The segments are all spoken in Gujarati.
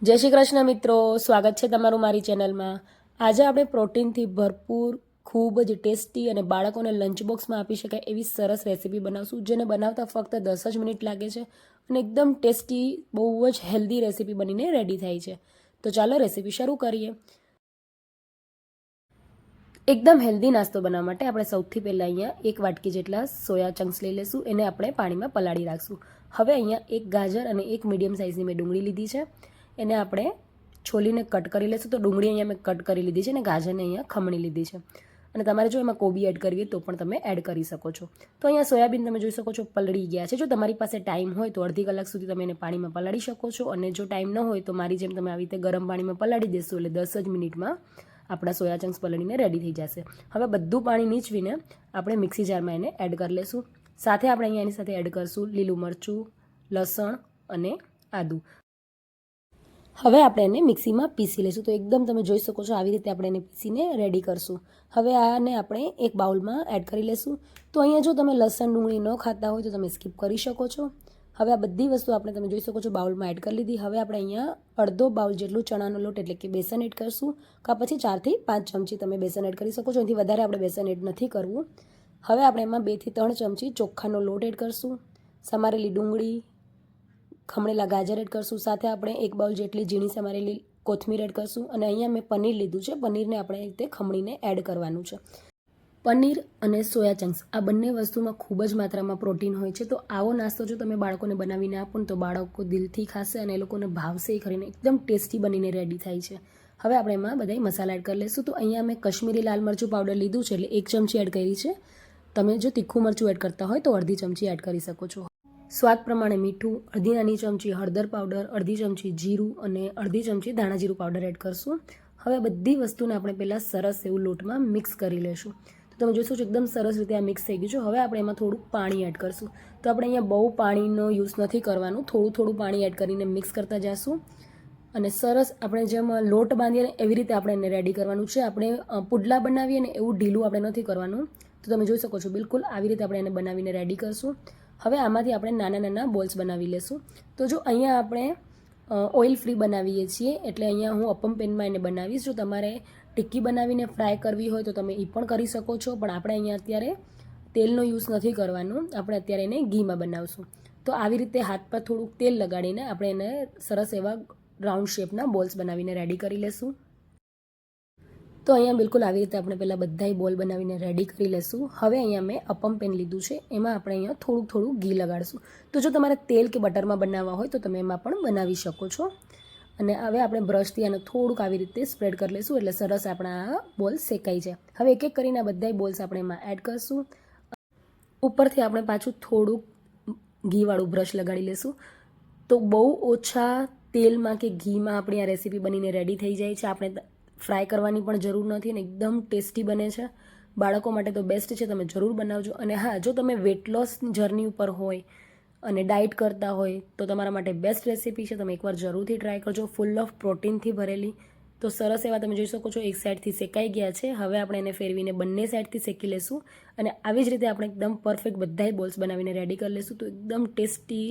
જય શ્રી કૃષ્ણ મિત્રો, સ્વાગત છે તમારું મારી ચેનલમાં। આજે આપણે પ્રોટીનથી ભરપૂર ખૂબ જ ટેસ્ટી અને બાળકોને લંચ બોક્સમાં આપી શકાય એવી સરસ રેસીપી બનાવશું, જેને બનાવતા ફક્ત 10 જ મિનિટ લાગે છે અને એકદમ ટેસ્ટી, બહુ જ હેલ્ધી રેસીપી બનીને રેડી થાય છે। તો ચાલો રેસીપી શરૂ કરીએ। એકદમ હેલ્ધી નાસ્તો બનાવવા માટે આપણે સૌથી પહેલાં અહીંયા 1 વાટકી જેટલા સોયા ચંક્સ લઈ લઈશું। એને આપણે પાણીમાં પલાળી રાખશું। હવે અહીંયા 1 ગાજર અને 1 મીડિયમ સાઇઝની મેં ડુંગળી લીધી છે। એને આપણે છોલીને કટ કરી લઈશું। તો ડુંગળી અહીંયા મેં કટ કરી લીધી છે અને ગાજરને અહીંયા ખમણી લીધી છે। અને તમારે જો એમાં કોબી એડ કરવી હોય તો પણ તમે એડ કરી શકો છો। તો અહીંયા સોયાબીન તમે જોઈ શકો છો પલળી ગયા છે। જો તમારી પાસે ટાઈમ હોય તો અડધી કલાક સુધી તમે એને પાણીમાં પલાળી શકો છો, અને જો ટાઈમ ન હોય તો મારી જેમ તમે આવી રીતે ગરમ પાણીમાં પલાળી દેશો એટલે 10 જ મિનિટમાં આપણા સોયા ચંક્સ પલળીને રેડી થઈ જશે। હવે બધું પાણી નીચવીને આપણે મિક્સી જારમાં એને એડ કરી લઈશું। સાથે આપણે અહીંયા એની સાથે એડ કરીશું લીલું મરચું, લસણ અને આદું। હવે આપણે એને મિક્સીમાં પીસી લઈશું। તો એકદમ તમે જોઈ શકો છો આવી રીતે આપણે એને પીસીને રેડી કરશું। હવે આને આપણે એક બાઉલમાં એડ કરી લઈશું। તો અહીંયા જો તમે લસણ ડુંગળી ન ખાતા હોય તો તમે સ્કીપ કરી શકો છો। હવે આ બધી વસ્તુ આપણે તમે જોઈ શકો છો બાઉલમાં એડ કરી લીધી। હવે આપણે અહીંયા અડધો બાઉલ જેટલું ચણાનો લોટ એટલે કે બેસન એડ કરશું, કાં પછી 4 થી 5 ચમચી તમે બેસન એડ કરી શકો છો। એનાથી વધારે આપણે બેસન એડ નથી કરવું। હવે આપણે એમાં 2 થી 3 ચમચી ચોખાનો લોટ એડ કરશું, સમારેલી ડુંગળી, ખમણેલા ગાજર એડ કરશું, સાથે આપણે 1 બાઉલ જેટલી ઝીણી સમારેલી કોથમીર એડ કરશું, અને અહીંયા મેં પનીર લીધું છે। પનીરને આપણે એ રીતે ખમણીને એડ કરવાનું છે। પનીર અને સોયા ચંક્સ આ બંને વસ્તુમાં ખૂબ જ માત્રામાં પ્રોટીન હોય છે। તો આવો નાસ્તો જો તમે બાળકોને બનાવીને આપો ને તો બાળકો દિલથી ખાશે અને એ લોકોને ભાવશે ખરીને, એકદમ ટેસ્ટી બનીને રેડી થાય છે। હવે આપણે એમાં બધા મસાલા એડ કરી લઈશું। તો અહીંયા મેં કશ્મીરી લાલ મરચું પાવડર લીધું છે એટલે 1 ચમચી એડ કરી છે। તમે જો તીખું મરચું એડ કરતા હોય તો અડધી ચમચી એડ કરી શકો છો। સ્વાદ પ્રમાણે મીઠું, અડધી નાની ચમચી હળદર પાવડર, અડધી ચમચી જીરું અને અડધી ચમચી ધાણા જીરું પાવડર એડ કરશું। હવે બધી વસ્તુને આપણે પહેલાં સરસ એવું લોટમાં મિક્સ કરી લઈશું। તો તમે જોશો એકદમ સરસ રીતે આ મિક્સ થઈ ગયું છે। હવે આપણે એમાં થોડુંક પાણી એડ કરશું। તો આપણે અહીંયા બહુ પાણીનો યુઝ નથી કરવાનું, થોડું પાણી એડ કરીને મિક્સ કરતા જઈશું, અને સરસ આપણે જેમ લોટ બાંધીએ ને એવી રીતે આપણે એને રેડી કરવાનું છે। આપણે પુડલા બનાવીએ ને એવું ઢીલું આપણે નથી કરવાનું। તો તમે જોઈ શકો છો બિલકુલ આવી રીતે આપણે એને બનાવીને રેડી કરશું। હવે આમાંથી આપણે નાના નાના બોલ્સ બનાવી લેશું। તો જો અહીંયા આપણે ઓઇલ ફ્રી બનાવીએ છીએ એટલે અહીંયા હું અપમ પેનમાં એને બનાવીશ। જો તમારે ટિક્કી બનાવીને ફ્રાય કરવી હોય તો તમે એ પણ કરી શકો છો, પણ આપણે અહીંયા અત્યારે તેલનો યુઝ નથી કરવાનું, આપણે અત્યારે એને ઘીમાં બનાવશું। તો આવી રીતે હાથ પર થોડુંક તેલ લગાડીને આપણે એને સરસ એવા રાઉન્ડ શેપના બોલ્સ બનાવીને રેડી કરી લેશું। તો અહીંયા બિલકુલ આવી રીતે આપણે પહેલાં બધાય બોલ બનાવીને રેડી કરી લેશું। હવે અહીંયા મેં અપમ પેન લીધું છે, એમાં આપણે અહીંયા થોડું ઘી લગાડશું। તો જો તમારે તેલ કે બટરમાં બનાવવા હોય તો તમે એમાં પણ બનાવી શકો છો। અને હવે આપણે બ્રશથી આને થોડુંક આવી રીતે સ્પ્રેડ કરી લઈશું એટલે સરસ આપણા બોલ્સ શેકાઈ જાય। હવે એક એક કરીને બધાય બોલ્સ આપણે એમાં એડ કરશું। ઉપરથી આપણે પાછું થોડુંક ઘીવાળું બ્રશ લગાડી લઈશું। તો બહુ ઓછા તેલમાં કે ઘીમાં આપણી આ રેસીપી બનીને રેડી થઈ જાય છે। આપણે ફ્રાય કરવાની પણ જરૂર નથી અને એકદમ ટેસ્ટી બને છે। બાળકો માટે તો બેસ્ટ છે, તમે જરૂર બનાવજો। અને હા, જો તમે વેટ લોસ જર્ની ઉપર હોય અને ડાયટ કરતા હોય તો તમારા માટે બેસ્ટ રેસીપી છે, તમે એકવાર જરૂરથી ટ્રાય કરજો। ફૂલ ઓફ પ્રોટીનથી ભરેલી। તો સરસ એવા તમે જોઈ શકો છો એક સાઈડથી શેકાઈ ગયા છે। હવે આપણે એને ફેરવીને બંને સાઈડથી શેકી લેશું, અને આવી જ રીતે આપણે એકદમ પરફેક્ટ બધાય બોલ્સ બનાવીને રેડી કરી લેશું। તો એકદમ ટેસ્ટી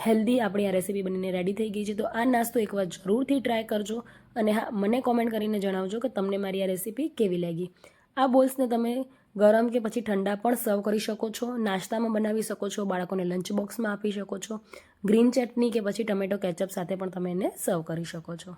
હેલ્ધી આપણી આ રેસીપી બનીને રેડી થઈ ગઈ છે। તો આ નાસ્તો એકવાર જરૂરથી ટ્રાય કરજો, અને હા, મને કોમેન્ટ કરીને જણાવજો કે તમને મારી આ રેસીપી કેવી લાગી। આ બોલ્સને તમે ગરમ કે પછી ઠંડા પણ સર્વ કરી શકો છો, નાસ્તામાં બનાવી શકો છો, બાળકોને લંચ બોક્સમાં આપી શકો છો, ગ્રીન ચટણી કે પછી ટમેટો કેચઅપ સાથે પણ તમે એને સર્વ કરી શકો છો।